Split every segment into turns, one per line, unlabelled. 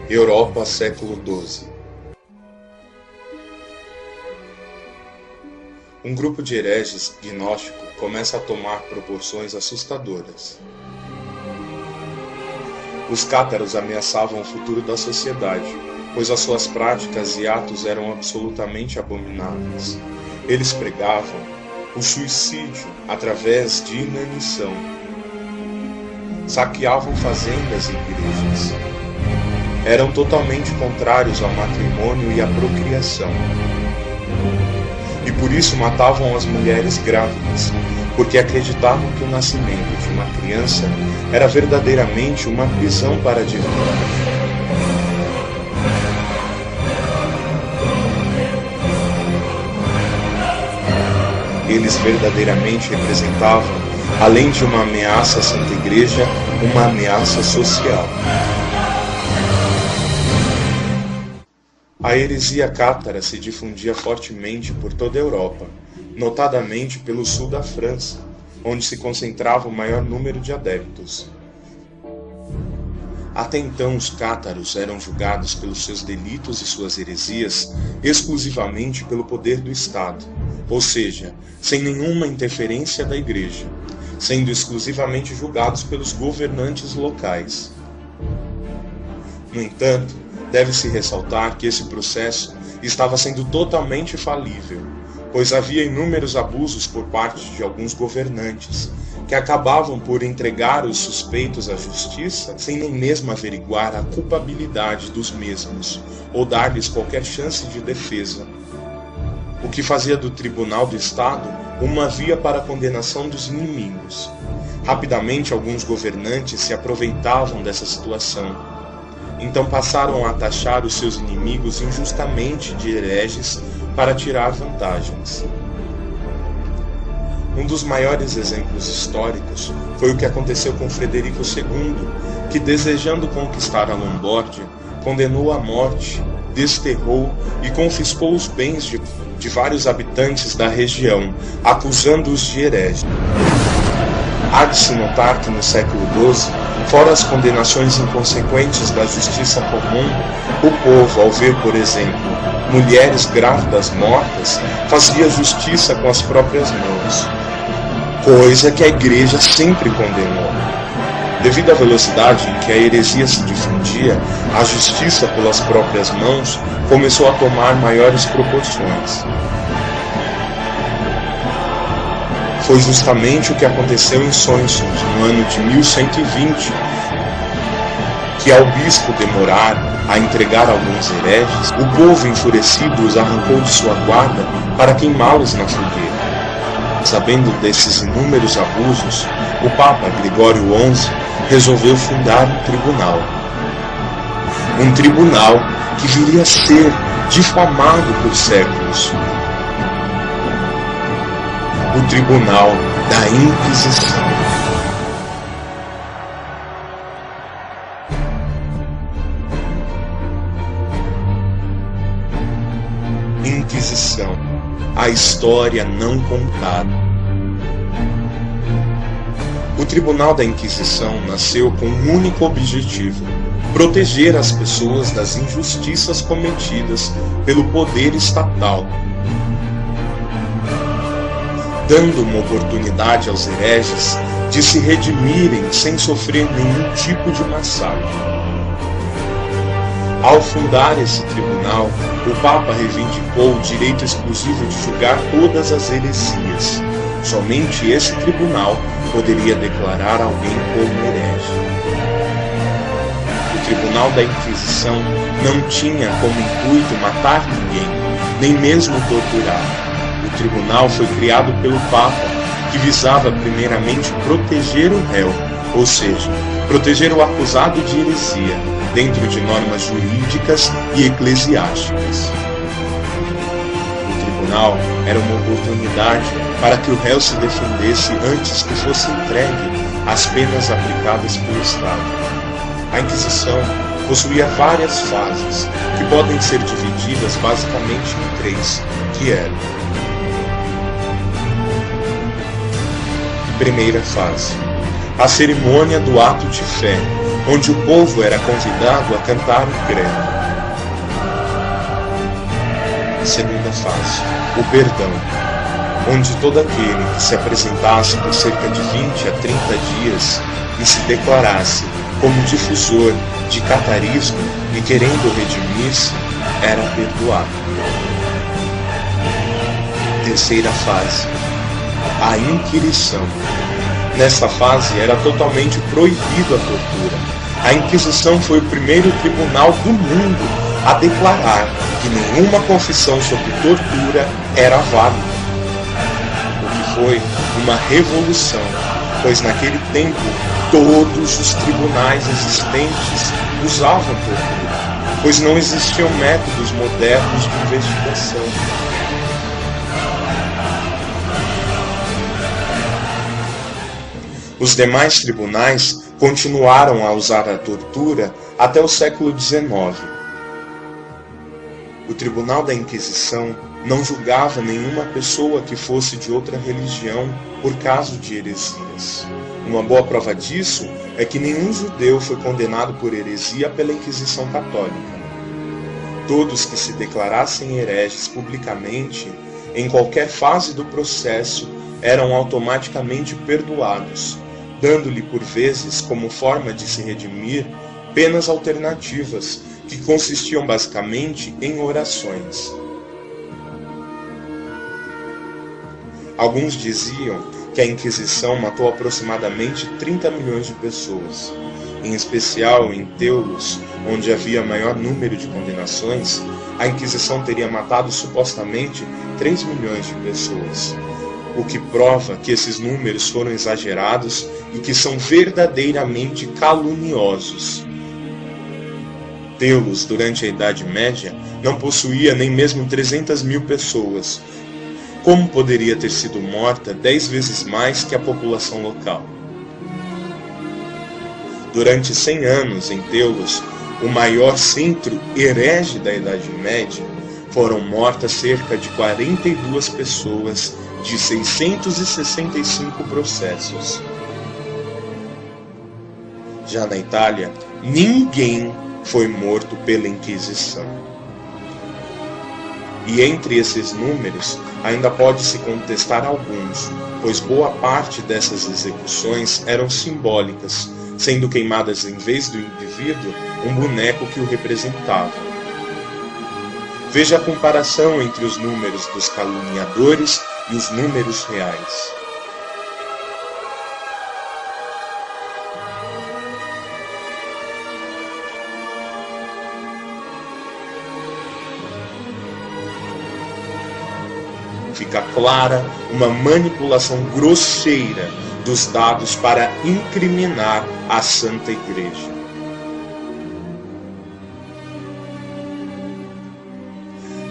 Europa, século XII. Um grupo de hereges gnóstico começa a tomar proporções assustadoras. Os cátaros ameaçavam o futuro da sociedade, pois as suas práticas e atos eram absolutamente abomináveis. Eles pregavam o suicídio através de inanição. Saqueavam fazendas e igrejas. Eram totalmente contrários ao matrimônio e à procriação. E por isso matavam as mulheres grávidas, porque acreditavam que o nascimento de uma criança era verdadeiramente uma prisão para a divindade. Eles verdadeiramente representavam, além de uma ameaça à Santa Igreja, uma ameaça social. A heresia cátara se difundia fortemente por toda a Europa, notadamente pelo sul da França, onde se concentrava o maior número de adeptos. Até então, os cátaros eram julgados pelos seus delitos e suas heresias exclusivamente pelo poder do Estado, ou seja, sem nenhuma interferência da Igreja, sendo exclusivamente julgados pelos governantes locais. No entanto, deve-se ressaltar que esse processo estava sendo totalmente falível, pois havia inúmeros abusos por parte de alguns governantes, que acabavam por entregar os suspeitos à justiça sem nem mesmo averiguar a culpabilidade dos mesmos, ou dar-lhes qualquer chance de defesa. O que fazia do Tribunal do Estado uma via para a condenação dos inimigos. Rapidamente, alguns governantes se aproveitavam dessa situação. Então passaram a taxar os seus inimigos injustamente de hereges para tirar vantagens. Um dos maiores exemplos históricos foi o que aconteceu com Frederico II, que, desejando conquistar a Lombardia, condenou à morte, desterrou e confiscou os bens de vários habitantes da região, acusando-os de hereges. Há de se notar que no século XII, fora as condenações inconsequentes da justiça comum, o povo, ao ver, por exemplo, mulheres grávidas mortas, fazia justiça com as próprias mãos, coisa que a Igreja sempre condenou. Devido à velocidade em que a heresia se difundia, a justiça pelas próprias mãos começou a tomar maiores proporções. Foi justamente o que aconteceu em Soissons, no ano de 1120, que ao bispo demorar a entregar alguns hereges, o povo enfurecido os arrancou de sua guarda para queimá-los na fogueira. Sabendo desses inúmeros abusos, o Papa Gregório XI resolveu fundar um tribunal. Um tribunal que viria a ser difamado por séculos. O Tribunal da Inquisição. Inquisição, a história não contada. O Tribunal da Inquisição nasceu com um único objetivo: proteger as pessoas das injustiças cometidas pelo poder estatal, dando uma oportunidade aos hereges de se redimirem sem sofrer nenhum tipo de massacre. Ao fundar esse tribunal, o Papa reivindicou o direito exclusivo de julgar todas as heresias. Somente esse tribunal poderia declarar alguém como herege. O Tribunal da Inquisição não tinha como intuito matar ninguém, nem mesmo torturar. O tribunal foi criado pelo Papa, que visava primeiramente proteger o réu, ou seja, proteger o acusado de heresia, dentro de normas jurídicas e eclesiásticas. O tribunal era uma oportunidade para que o réu se defendesse antes que fosse entregue às penas aplicadas pelo Estado. A Inquisição possuía várias fases, que podem ser divididas basicamente em três, que eram: primeira fase, a cerimônia do ato de fé, onde o povo era convidado a cantar o credo. Segunda fase, o perdão, onde todo aquele que se apresentasse por cerca de 20 a 30 dias e se declarasse como difusor de catarismo e querendo redimir-se, era perdoado. Terceira fase, a inquirição. Nesta fase era totalmente proibido a tortura. A Inquisição foi o primeiro tribunal do mundo a declarar que nenhuma confissão sobre tortura era válida. O que foi uma revolução, pois naquele tempo todos os tribunais existentes usavam tortura, pois não existiam métodos modernos de investigação. Os demais tribunais continuaram a usar a tortura até o século XIX. O Tribunal da Inquisição não julgava nenhuma pessoa que fosse de outra religião por caso de heresias. Uma boa prova disso é que nenhum judeu foi condenado por heresia pela Inquisição Católica. Todos que se declarassem hereges publicamente, em qualquer fase do processo, eram automaticamente perdoados, dando-lhe por vezes, como forma de se redimir, penas alternativas, que consistiam basicamente em orações. Alguns diziam que a Inquisição matou aproximadamente 30 milhões de pessoas. Em especial em Teulos, onde havia maior número de condenações, a Inquisição teria matado supostamente 3 milhões de pessoas, o que prova que esses números foram exagerados e que são verdadeiramente caluniosos. Teulos, durante a Idade Média, não possuía nem mesmo 300 mil pessoas. Como poderia ter sido morta 10 vezes mais que a população local? Durante 100 anos, em Teulos, o maior centro herege da Idade Média, foram mortas cerca de 42 pessoas de 665 processos. Já na Itália, ninguém foi morto pela Inquisição. E entre esses números, ainda pode-se contestar alguns, pois boa parte dessas execuções eram simbólicas, sendo queimadas em vez do indivíduo um boneco que o representava. Veja a comparação entre os números dos caluniadores e os números reais. Fica clara uma manipulação grosseira dos dados para incriminar a Santa Igreja.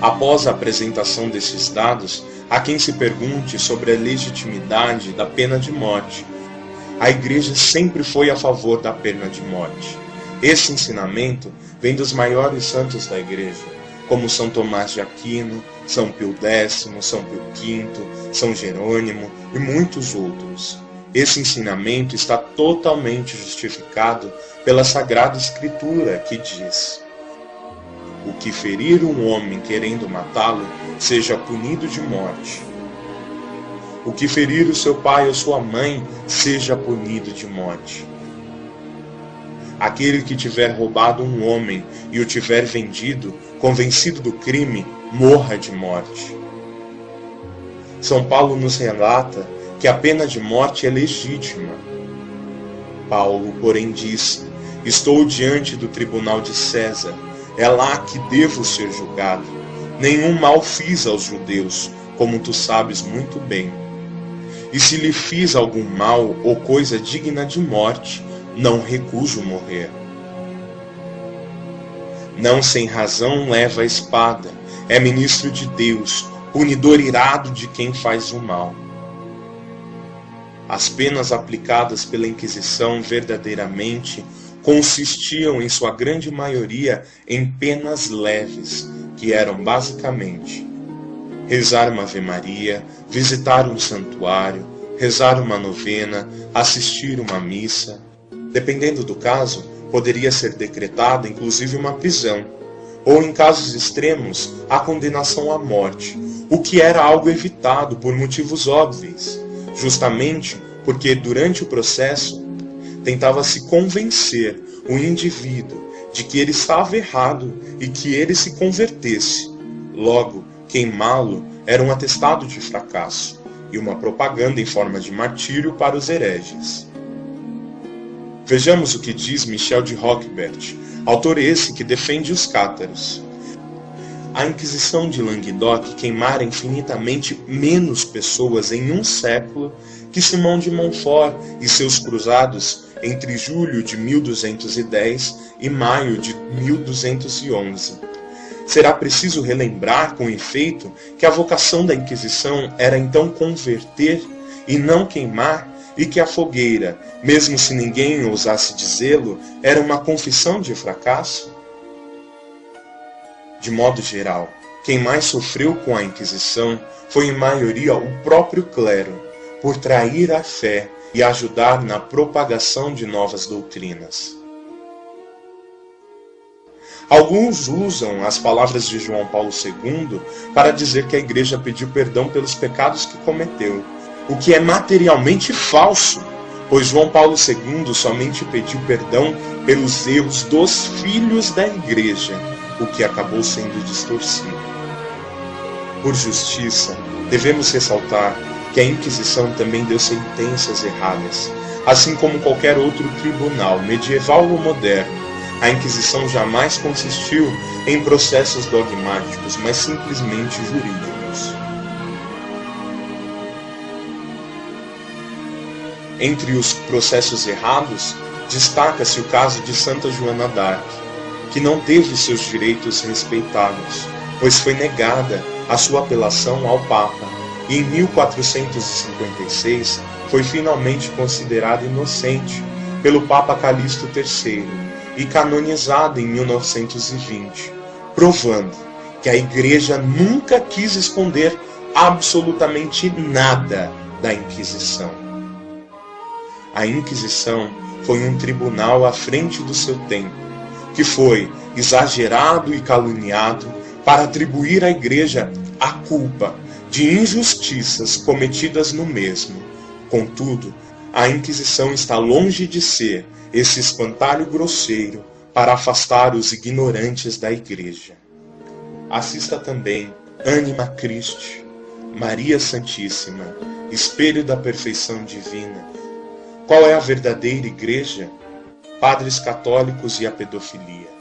Após a apresentação desses dados, há quem se pergunte sobre a legitimidade da pena de morte. A Igreja sempre foi a favor da pena de morte. Esse ensinamento vem dos maiores santos da Igreja, como São Tomás de Aquino, São Pio X, São Pio V, São Jerônimo e muitos outros. Esse ensinamento está totalmente justificado pela Sagrada Escritura, que diz: o que ferir um homem querendo matá-lo, seja punido de morte. O que ferir o seu pai ou sua mãe, seja punido de morte. Aquele que tiver roubado um homem e o tiver vendido, convencido do crime, morra de morte. São Paulo nos relata que a pena de morte é legítima. Paulo, porém, disse: estou diante do tribunal de César, é lá que devo ser julgado. Nenhum mal fiz aos judeus, como tu sabes muito bem. E se lhe fiz algum mal ou coisa digna de morte, não recuso morrer. Não sem razão leva a espada, é ministro de Deus, punidor irado de quem faz o mal. As penas aplicadas pela Inquisição verdadeiramente consistiam em sua grande maioria em penas leves, que eram basicamente rezar uma Ave Maria, visitar um santuário, rezar uma novena, assistir uma missa. Dependendo do caso, Poderia ser decretada inclusive uma prisão, ou em casos extremos, a condenação à morte, o que era algo evitado por motivos óbvios, justamente porque durante o processo tentava-se convencer o indivíduo de que ele estava errado e que ele se convertesse. Logo, queimá-lo era um atestado de fracasso e uma propaganda em forma de martírio para os hereges. Vejamos o que diz Michel de Roquebert, autor esse que defende os cátaros. A Inquisição de Languedoc queimara infinitamente menos pessoas em um século que Simão de Montfort e seus cruzados entre julho de 1210 e maio de 1211. Será preciso relembrar, com efeito, que a vocação da Inquisição era então converter e não queimar, e que a fogueira, mesmo se ninguém ousasse dizê-lo, era uma confissão de fracasso? De modo geral, quem mais sofreu com a Inquisição foi em maioria o próprio clero, por trair a fé e ajudar na propagação de novas doutrinas. Alguns usam as palavras de João Paulo II para dizer que a Igreja pediu perdão pelos pecados que cometeu, o que é materialmente falso, pois João Paulo II somente pediu perdão pelos erros dos filhos da Igreja, o que acabou sendo distorcido. Por justiça, devemos ressaltar que a Inquisição também deu sentenças erradas, assim como qualquer outro tribunal, medieval ou moderno. A Inquisição jamais consistiu em processos dogmáticos, mas simplesmente jurídicos. Entre os processos errados, destaca-se o caso de Santa Joana d'Arc, que não teve seus direitos respeitados, pois foi negada a sua apelação ao Papa, e em 1456 foi finalmente considerada inocente pelo Papa Calixto III e canonizada em 1920, provando que a Igreja nunca quis esconder absolutamente nada da Inquisição. A Inquisição foi um tribunal à frente do seu tempo, que foi exagerado e caluniado para atribuir à Igreja a culpa de injustiças cometidas no mesmo. Contudo, a Inquisição está longe de ser esse espantalho grosseiro para afastar os ignorantes da Igreja. Assista também Anima Christi, Maria Santíssima, Espelho da Perfeição Divina, Qual é a verdadeira Igreja? Padres católicos e a pedofilia.